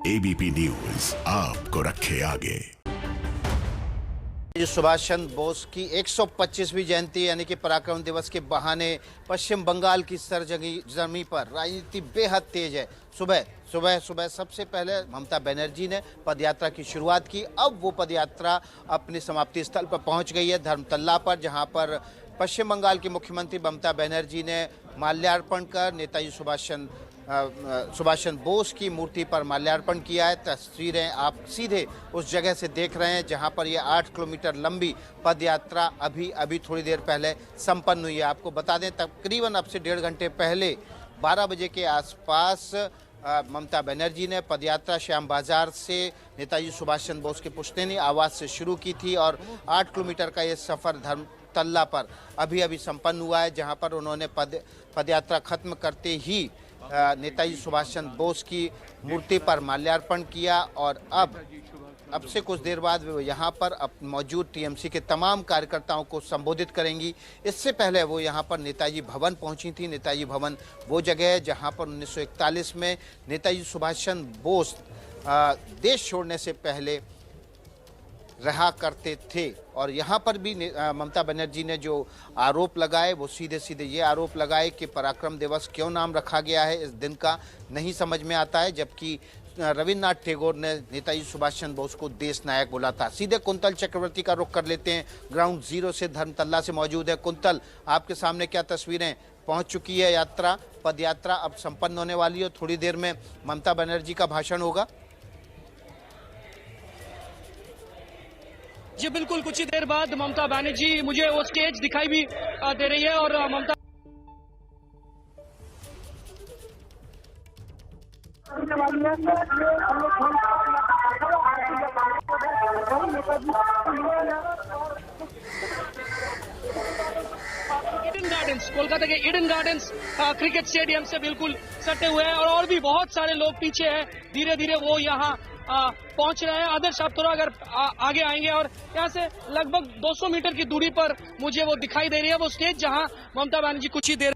ABP news आपको रखे आगे। सुभाष चंद्र बोस की 125वीं जयंती यानी कि पराक्रम दिवस के बहाने पश्चिम बंगाल की सरजमी पर राजनीति बेहद तेज है। सुबह सबसे पहले ममता बनर्जी ने पदयात्रा की शुरुआत की। अब वो पदयात्रा अपने समाप्ति स्थल पर पहुंच गई है, धर्मतल्ला पर, जहां पर पश्चिम बंगाल की मुख्यमंत्री ममता बनर्जी ने माल्यार्पण कर नेताजी सुभाष चंद्र बोस की मूर्ति पर माल्यार्पण किया है। तस्वीरें आप सीधे उस जगह से देख रहे हैं जहां पर ये 8 किलोमीटर लंबी पदयात्रा अभी थोड़ी देर पहले संपन्न हुई है। आपको बता दें, तकरीबन अब से 1.5 घंटे पहले 12 बजे के आसपास ममता बनर्जी ने पदयात्रा श्याम बाजार से नेताजी सुभाष चंद्र बोस के पुश्तैनी आवास से शुरू की थी और 8 किलोमीटर का ये सफ़र धर्मतल्ला पर अभी संपन्न हुआ है, जहां पर उन्होंने पदयात्रा खत्म करते ही नेताजी सुभाष चंद्र बोस की मूर्ति पर माल्यार्पण किया और अब से कुछ देर बाद वो यहाँ पर मौजूद टीएमसी के तमाम कार्यकर्ताओं को संबोधित करेंगी। इससे पहले वो यहाँ पर नेताजी भवन पहुँची थी। नेताजी भवन वो जगह है जहाँ पर 1941 में नेताजी सुभाष चंद्र बोस देश छोड़ने से पहले रहा करते थे। और यहाँ पर भी ममता बनर्जी ने जो आरोप लगाए वो सीधे ये आरोप लगाए कि पराक्रम दिवस क्यों नाम रखा गया है इस दिन का, नहीं समझ में आता है, जबकि रविन्द्रनाथ टैगोर ने नेताजी सुभाष चंद्र बोस को देश नायक बोला था। सीधे कुंतल चक्रवर्ती का रुख कर लेते हैं, ग्राउंड जीरो से धर्मतल्ला से मौजूद है। कुंतल, आपके सामने क्या तस्वीरें पहुंच चुकी है? पद यात्रा अब संपन्न होने वाली है, थोड़ी देर में ममता बनर्जी का भाषण होगा। जी बिल्कुल, कुछ ही देर बाद ममता बनर्जी, मुझे वो स्टेज दिखाई भी दे रही है और ममता ईडन गार्डन्स, कोलकाता के ईडन गार्डन्स क्रिकेट स्टेडियम से बिल्कुल सटे हुए हैं और भी बहुत सारे लोग पीछे हैं। धीरे धीरे वो यहाँ पहुंच रहे हैं। आदर्श, आप थोड़ा अगर आगे आएंगे और यहाँ से लगभग 200 मीटर की दूरी पर मुझे वो दिखाई दे रही है, वो स्टेज जहां ममता बनर्जी कुछ ही देर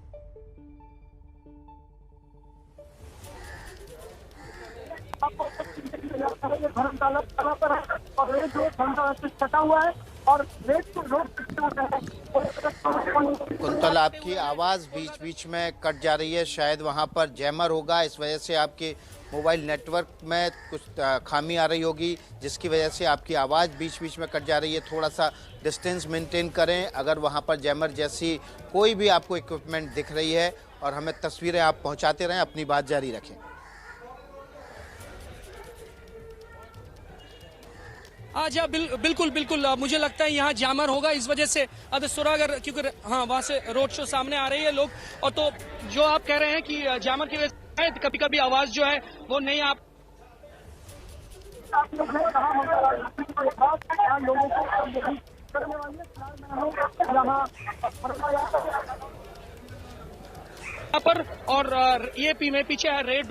कुंतल, आपकी आवाज बीच में कट जा रही है, शायद वहां पर जैमर होगा, इस वजह से आपके मोबाइल नेटवर्क में कुछ खामी आ रही होगी, जिसकी वजह से आपकी आवाज़ बीच में कट जा रही है। थोड़ा सा डिस्टेंस मेंटेन करें अगर वहां पर जैमर जैसी कोई भी आपको इक्विपमेंट दिख रही है, और हमें तस्वीरें आप पहुंचाते रहें, अपनी बात जारी रखें। जी बिल्कुल मुझे लगता है यहाँ जामर होगा, इस वजह से अगर क्योंकि हाँ वहाँ से रोड शो सामने आ रही है लोग, और तो जो आप कह रहे हैं कि जामर की वजह से कभी आवाज जो है वो नहीं आप पर। और ये में पीछे है रेड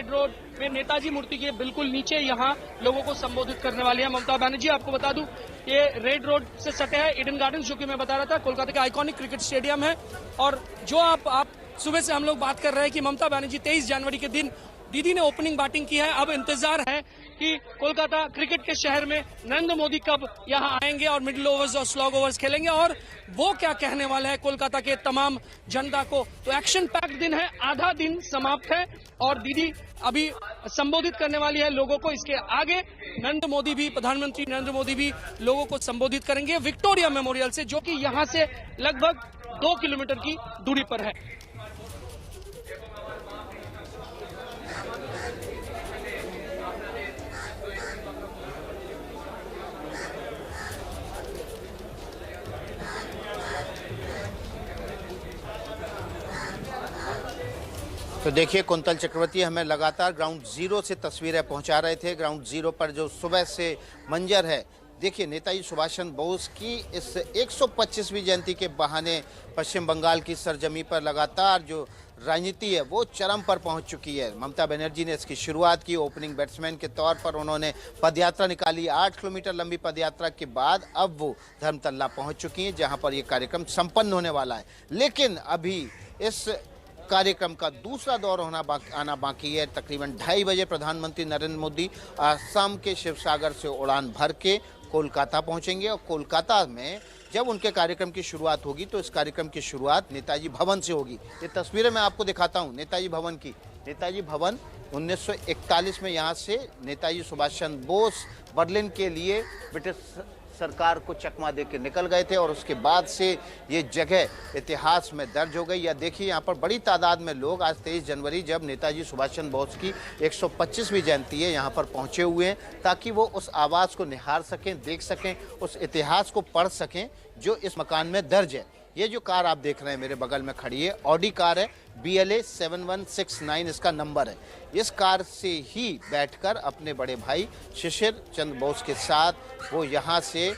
रोड में नेताजी मूर्ति के बिल्कुल नीचे यहाँ लोगों को संबोधित करने वाली है ममता बनर्जी। आपको बता दूं, ये रेड रोड से सटे है ईडन गार्डन्स, जो कि मैं बता रहा था कोलकाता का आइकॉनिक क्रिकेट स्टेडियम है। और जो आप सुबह से हम लोग बात कर रहे हैं कि ममता बनर्जी 23 जनवरी के दिन दीदी ने ओपनिंग बैटिंग की है। अब इंतजार है कि कोलकाता क्रिकेट के शहर में नरेंद्र मोदी कब यहां आएंगे और मिडिल ओवर्स और स्लॉग ओवर्स खेलेंगे, और वो क्या कहने वाले हैं कोलकाता के तमाम जनता को। तो एक्शन पैक्ड दिन है, आधा दिन समाप्त है और दीदी अभी संबोधित करने वाली है लोगों को। इसके आगे प्रधानमंत्री नरेंद्र मोदी भी लोगों को संबोधित करेंगे विक्टोरिया मेमोरियल से, जो कि यहां से लगभग 2 किलोमीटर की दूरी पर है। तो देखिए, कुंतल चक्रवर्ती हमें लगातार ग्राउंड जीरो से तस्वीरें पहुंचा रहे थे। ग्राउंड जीरो पर जो सुबह से मंजर है, देखिए नेताजी सुभाष चंद्र बोस की इस 125वीं जयंती के बहाने पश्चिम बंगाल की सरजमी पर लगातार जो राजनीति है वो चरम पर पहुंच चुकी है। ममता बनर्जी ने इसकी शुरुआत की, ओपनिंग बैट्समैन के तौर पर उन्होंने पदयात्रा निकाली। 8 किलोमीटर लंबी पदयात्रा के बाद अब वो धर्मतल्ला पहुंच चुकी हैं, जहां पर ये कार्यक्रम संपन्न होने वाला है। लेकिन अभी इस कार्यक्रम का दूसरा दौर आना बाकी है। तकरीबन 2:30 बजे प्रधानमंत्री नरेंद्र मोदी असम के शिवसागर से उड़ान भर के कोलकाता पहुंचेंगे और कोलकाता में जब उनके कार्यक्रम की शुरुआत होगी तो इस कार्यक्रम की शुरुआत नेताजी भवन से होगी। ये तस्वीरें मैं आपको दिखाता हूं नेताजी भवन की। नेताजी भवन 1941 में यहाँ से नेताजी सुभाष चंद्र बोस बर्लिन के लिए ब्रिटिश सरकार को चकमा दे के निकल गए थे और उसके बाद से ये जगह इतिहास में दर्ज हो गई। या देखिए यहाँ पर बड़ी तादाद में लोग आज 23 जनवरी जब नेताजी सुभाष चंद्र बोस की 125वीं जयंती है यहाँ पर पहुँचे हुए हैं ताकि वो उस आवाज़ को निहार सकें, देख सकें, उस इतिहास को पढ़ सकें जो इस मकान में दर्ज है। ये जो कार आप देख रहे हैं मेरे बगल में खड़ी है ऑडी कार है, BLA 7169 इसका नंबर है। इस कार से ही बैठकर अपने बड़े भाई शिशिर चंद्र बोस के साथ वो यहाँ से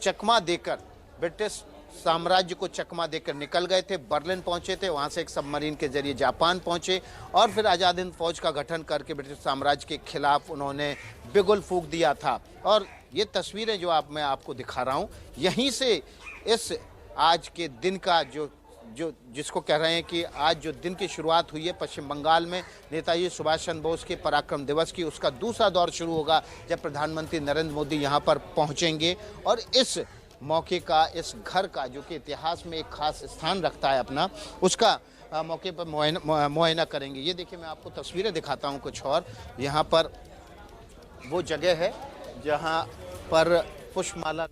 चकमा देकर ब्रिटिश साम्राज्य को चकमा देकर निकल गए थे। बर्लिन पहुंचे थे, वहाँ से एक सबमरीन के जरिए जापान पहुंचे और फिर आज़ाद हिंद फौज का गठन करके ब्रिटिश साम्राज्य के खिलाफ उन्होंने बिगुल फूंक दिया था। और ये तस्वीरें जो मैं आपको दिखा रहा हूँ यहीं से इस आज के दिन का जिसको कह रहे हैं कि आज जो दिन की शुरुआत हुई है पश्चिम बंगाल में नेताजी सुभाष चंद्र बोस के पराक्रम दिवस की, उसका दूसरा दौर शुरू होगा जब प्रधानमंत्री नरेंद्र मोदी यहाँ पर पहुँचेंगे। और इस मौके का, इस घर का जो कि इतिहास में एक खास स्थान रखता है अपना, उसका मौके पर मुआयना करेंगे। ये देखिए मैं आपको तस्वीरें दिखाता हूँ कुछ और। यहाँ पर वो जगह है जहाँ पर पुष्पमाला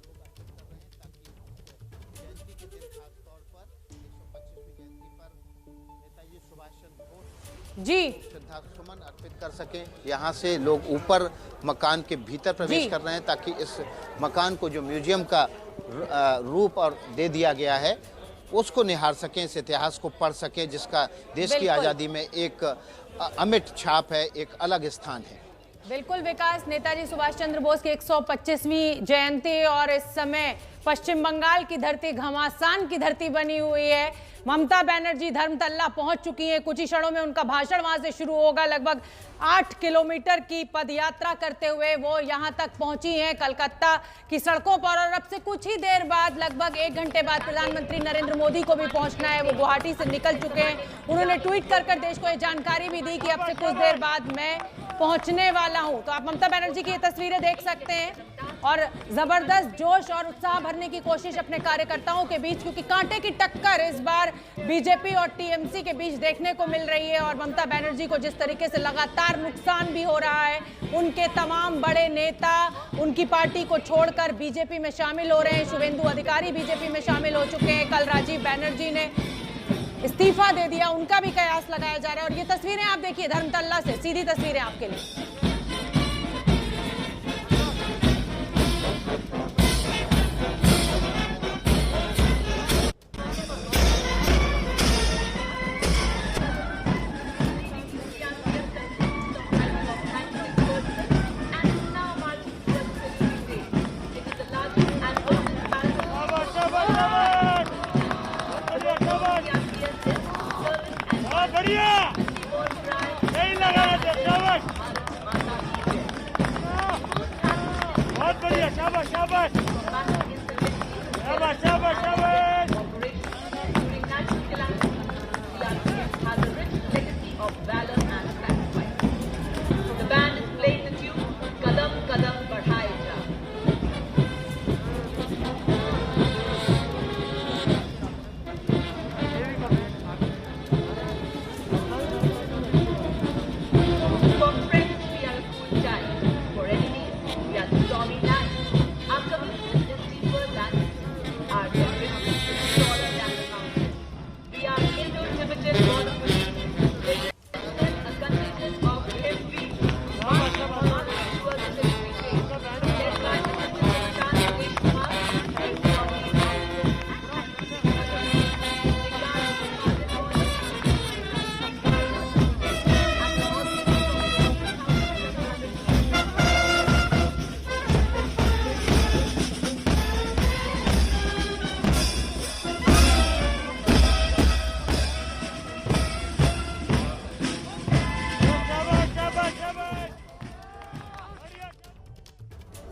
जी श्रद्धा सुमन अर्पित कर सकें। यहाँ से लोग ऊपर मकान के भीतर प्रवेश कर रहे हैं ताकि इस मकान को जो म्यूजियम का रूप और दे दिया गया है उसको निहार सकें, इस इतिहास को पढ़ सकें जिसका देश की आज़ादी में एक अमिट छाप है, एक अलग स्थान है। बिल्कुल विकास, नेताजी सुभाष चंद्र बोस की 125वीं जयंती और इस समय पश्चिम बंगाल की धरती घमासान की धरती बनी हुई है। ममता बनर्जी धर्मतल्ला पहुंच चुकी हैं। कुछ ही क्षणों में उनका भाषण वहां से शुरू होगा। लगभग 8 किलोमीटर की पदयात्रा करते हुए वो यहां तक पहुंची हैं कलकत्ता की सड़कों पर। और अब से कुछ ही देर बाद, लगभग 1 घंटे बाद प्रधानमंत्री नरेंद्र मोदी को भी पहुंचना है। वो गुवाहाटी से निकल चुके हैं। उन्होंने ट्वीट कर देश को ये जानकारी भी दी कि अब से कुछ देर बाद मैं पहुंचने वाला हूं। तो आप ममता बनर्जी की ये तस्वीरें देख सकते हैं और जबरदस्त जोश और उत्साह भरने की कोशिश अपने कार्यकर्ताओं के बीच, क्योंकि कांटे की टक्कर इस बार बीजेपी और टीएमसी के बीच देखने को मिल रही है। और ममता बनर्जी को जिस तरीके से लगातार नुकसान भी हो रहा है, उनके तमाम बड़े नेता उनकी पार्टी को छोड़कर बीजेपी में शामिल हो रहे हैं। शुभेंदु अधिकारी बीजेपी में शामिल हो चुके हैं। कल राजीव बनर्जी ने इस्तीफा दे दिया, उनका भी कयास लगाया जा रहा है। और ये तस्वीरें आप देखिए धर्मतल्ला से, सीधी तस्वीरें आपके लिए।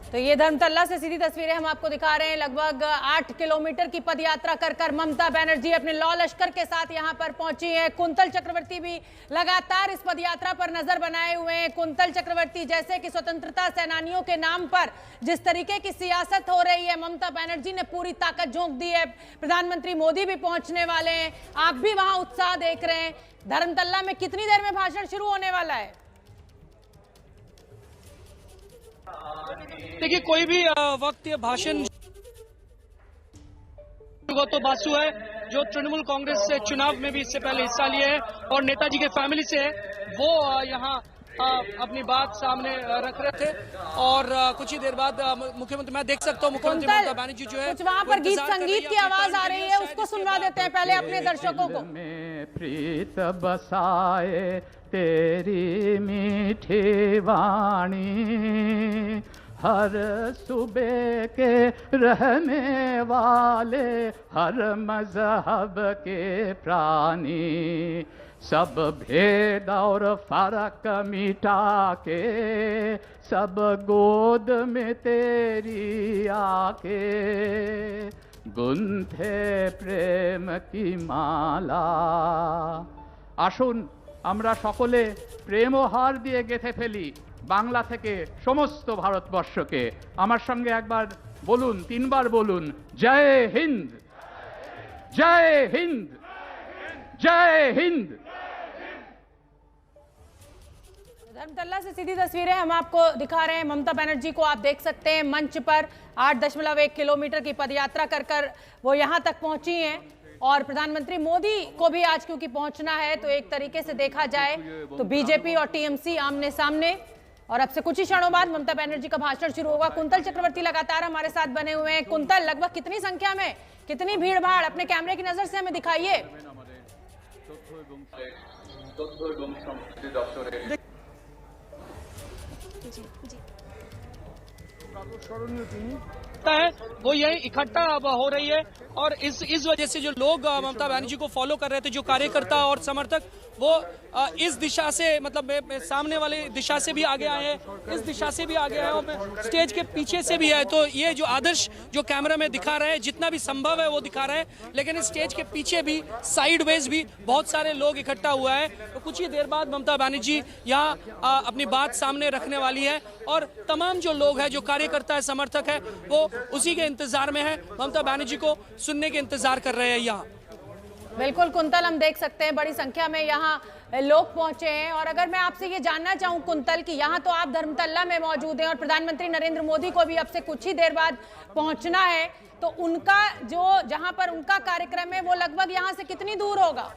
तो ये धर्मतल्ला से सीधी तस्वीरें हम आपको दिखा रहे हैं। लगभग 8 किलोमीटर की पदयात्रा कर ममता बनर्जी अपने लौ लश्कर के साथ यहां पर पहुंची हैं। कुंतल चक्रवर्ती भी लगातार इस पदयात्रा पर नजर बनाए हुए हैं। कुंतल चक्रवर्ती जैसे कि स्वतंत्रता सेनानियों के नाम पर जिस तरीके की सियासत हो रही है, ममता बनर्जी ने पूरी ताकत झोंक दी है। प्रधानमंत्री मोदी भी पहुंचने वाले हैं, आप भी वहां उत्साह देख रहे हैं। धर्मतल्ला में कितनी देर में भाषण शुरू होने वाला है? देखिए, कोई भी वक्त ये भाषण तो बासु है जो तृणमूल कांग्रेस से चुनाव में भी इससे पहले हिस्सा लिए हैं और नेताजी के फैमिली से है, वो यहाँ अपनी बात सामने रख रहे थे। और कुछ ही देर बाद मुख्यमंत्री, मैं देख सकता हूँ मुख्यमंत्री ममता बनर्जी जो है कुछ वहाँ पर गीत संगीत की आवाज आ रही है, उसको सुनवा देते हैं पहले अपने दर्शकों को। प्रीत बसाए तेरी मीठी वाणी, हर सुबह के रहने वाले, हर मजहब के प्राणी, सब भेद और फर्क मिटा के, सब गोद में तेरी आके, गुंथे प्रेम की माला। আসুন আমরা সকলে প্রেমহার দিয়ে গেঁথে ফেলি বাংলা থেকে সমস্ত ভারতবর্ষকে। আমার সঙ্গে একবার বলুন, 3 বার বলুন, জয় হিন্দ, জয় হিন্দ, জয় हिंद। धर्मतल्ला से सीधी तस्वीरें हम आपको दिखा रहे हैं। ममता बनर्जी को आप देख सकते हैं मंच पर 8.1 किलोमीटर की पदयात्रा कर वो यहां तक पहुंची हैं। और प्रधानमंत्री मोदी को भी आज क्योंकि पहुंचना है, तो एक तरीके से देखा जाए तो बीजेपी और टीएमसी आमने सामने। और अब से कुछ ही क्षणों बाद ममता बनर्जी का भाषण शुरू होगा। कुंतल चक्रवर्ती लगातार हमारे साथ बने हुए हैं। कुंतल, लगभग कितनी संख्या में, कितनी भीड़ भाड़ अपने कैमरे की नजर से हमें दिखाइए। है वो यही इकट्ठा अब हो रही है। और इस वजह से जो लोग ममता बनर्जी को फॉलो कर रहे थे, जो कार्यकर्ता और समर्थक, वो इस दिशा से, मतलब सामने वाली दिशा से भी आगे आए हैं, इस दिशा से भी आगे आए और स्टेज के पीछे से भी है। तो ये जो आदर्श जो कैमरा में दिखा रहे हैं, जितना भी संभव है वो दिखा रहे हैं, लेकिन इस स्टेज के पीछे भी, साइडवेज भी बहुत सारे लोग इकट्ठा हुआ है। तो कुछ ही देर बाद ममता बनर्जी यहाँ अपनी बात सामने रखने वाली है और तमाम जो लोग हैं, जो कार्यकर्ता है, समर्थक है, वो उसी के इंतजार में है, ममता बनर्जी को सुनने के इंतजार कर रहे हैं यहाँ। बिल्कुल कुंतल, हम देख सकते हैं बड़ी संख्या में यहाँ लोग पहुंचे हैं। और अगर मैं आपसे ये जानना चाहूं कुंतल कि यहाँ तो आप धर्मतल्ला में मौजूद हैं और प्रधानमंत्री नरेंद्र मोदी को भी अब से कुछ ही देर बाद पहुंचना है, तो उनका जो जहां पर उनका कार्यक्रम है वो लगभग यहाँ से कितनी दूर होगा?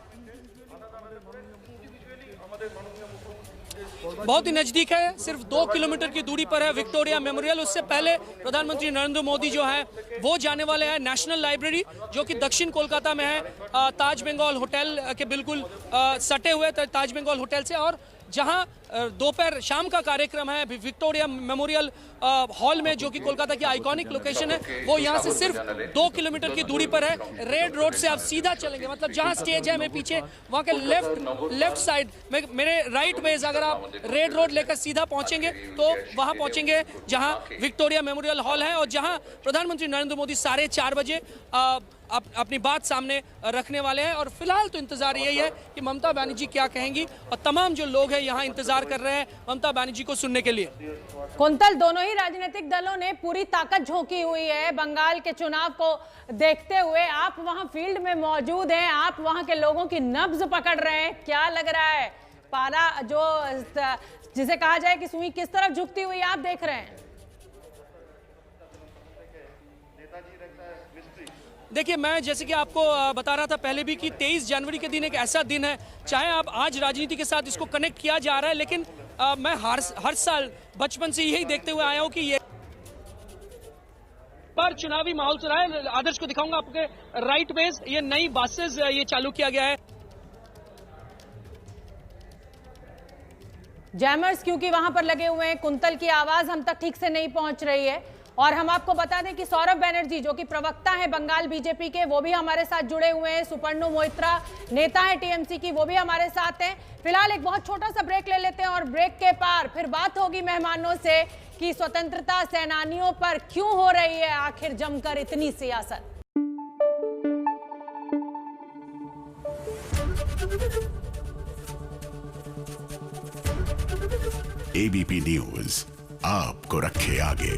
बहुत ही नजदीक है, सिर्फ 2 किलोमीटर की दूरी पर है विक्टोरिया मेमोरियल। उससे पहले प्रधानमंत्री नरेंद्र मोदी जो है वो जाने वाले हैं नेशनल लाइब्रेरी, जो कि दक्षिण कोलकाता में है, ताज बंगाल होटल के बिल्कुल सटे हुए ताज बंगाल होटल से। और जहां दोपहर शाम का कार्यक्रम है विक्टोरिया मेमोरियल हॉल में, जो कि कोलकाता की आइकॉनिक लोकेशन है, वो यहाँ से सिर्फ 2 किलोमीटर की दूरी पर है। रेड रोड से आप सीधा चलेंगे, मतलब जहाँ स्टेज है मेरे पीछे, वहाँ के लेफ्ट साइड में, मेरे राइट में, अगर आप रेड रोड लेकर सीधा पहुँचेंगे तो वहाँ पहुँचेंगे जहाँ विक्टोरिया मेमोरियल हॉल है और जहाँ प्रधानमंत्री नरेंद्र मोदी 4:30 बजे अपनी बात सामने रखने वाले हैं। और फिलहाल तो इंतजार यही है कि ममता बनर्जी क्या कहेंगी, और तमाम जो लोग हैं यहाँ इंतजार कर रहे हैं ममता बनर्जी को सुनने के लिए। कुंतल, दोनों ही राजनीतिक दलों ने पूरी ताकत झोंकी हुई है बंगाल के चुनाव को देखते हुए। आप वहां फील्ड में मौजूद हैं, आप वहां के लोगों की नब्ज पकड़ रहे हैं, क्या लग रहा है? पारा जो जिसे कहा जाए कि सुई किस तरफ झुकती हुई आप देख रहे हैं? देखिए, मैं जैसे कि आपको बता रहा था पहले भी कि 23 जनवरी के दिन एक ऐसा दिन है, चाहे आप आज राजनीति के साथ इसको कनेक्ट किया जा रहा है, लेकिन मैं हर साल बचपन से यही देखते हुए आया हूं कि ये पर चुनावी माहौल चल रहा है। आदर्श को दिखाऊंगा आपके राइट में, ये नई बसेस ये चालू किया गया है। जैमर्स क्योंकि वहां पर लगे हुए हैं, कुंतल की आवाज हम तक ठीक से नहीं पहुंच रही है। और हम आपको बता दें कि सौरभ बनर्जी जो कि प्रवक्ता हैं बंगाल बीजेपी के, वो भी हमारे साथ जुड़े हुए हैं। सुपर्णु मोइत्रा नेता है टीएमसी की, वो भी हमारे साथ हैं। फिलहाल एक बहुत छोटा सा ब्रेक ले लेते हैं और ब्रेक के पार फिर बात होगी मेहमानों से कि स्वतंत्रता सेनानियों पर क्यों हो रही है आखिर जमकर इतनी सियासत। एबीपी न्यूज आपको रखे आगे।